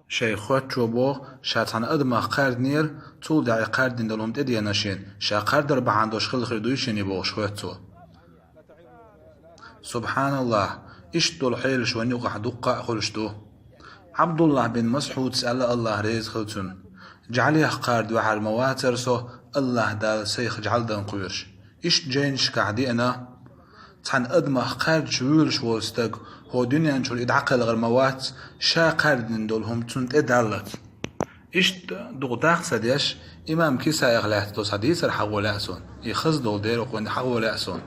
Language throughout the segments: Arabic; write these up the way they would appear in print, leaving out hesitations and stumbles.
شيخوت شوبو شاتان أدمغ قاردنير طول داعي قاردن دلهم تدي ناشين شا قاردر بعندوش خل خردويشين يبو شويتو سبحان الله إيش دول حيل شواني وقح دقة خلشتو عبد الله بن مسعود سأل الله ريز خلتون جعليه قارد وحر مواتر سو الله دال سيخ جعل دان قويرش إيش جينش كعدي أنا تحن أدمغ قارد شويرش والستاق هو دنيا نشول إدعقل غير موات شا قاردن دولهم تنت إدعلت إيش دغداق سديش إمام كيسا يغلات دو سديس الحق سون يخز دول دير وقوين حق سون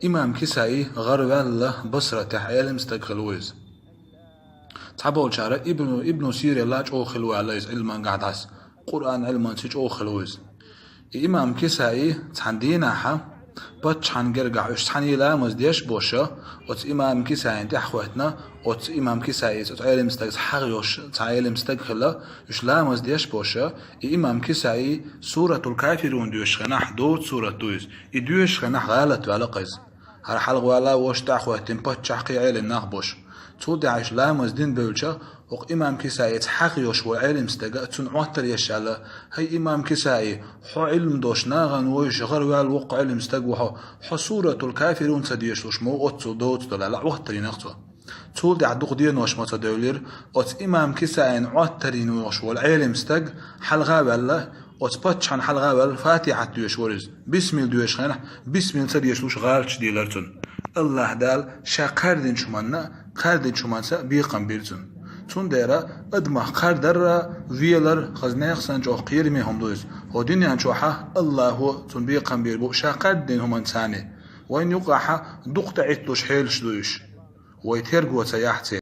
إمام كيساي غرب الله بصرة تحيل مستقل ويز تحبول شعر ابن سيري لاج أو خلوة عليز علما قاعد عس قرآن علما تيج أو خلويز إمام كيساي تحندينا حا باتش حنقرقع وش تحني لا مزديش بوشة وت إمام كيساي انت أخواتنا وت إمام كيساي تعيل مستقل حغيوش تعيل مستقل وش لا مزديش بوشة إمام كيساي سورة الكافرون ديوش خناح دوت سورة دويز يديوش خناح غالت وعلقز هر حلق ولا وش تأخواتين باتش حقي عيل الناخبوش تود عيش لا مزدين بولشة وق إمام كيساي تحقيوش وعلم استجا تنعتر يشاله هي إمام كيساي حو علم دوش ناغن ويش غير والوق علم استجوه حصورة الكافرون سديش وش مو أتصل دوت طلع لا وقت ينقطه تود عدوق دين وش ما تدولير أت إمام كيساي نعترين وش والعلم استج حلقة بالله أتبتش عن حلقة بالفاتحة ديش ورز بسم الله ديش خينا بسم الله سديش وش غالش ديلرتون الله دال شا قاردن شمانا قاردن شمانسا بيقم بيرزن تون ديرا ادمه قاردر فيلر خزناق سنجو قير ميهم دوز هو دنيا نشوحا الله هو تون بيقم بيربو شا قاردن هم انساني وين يقعها دقت عيتلوش حيلش دويش ويترقوا سياحتي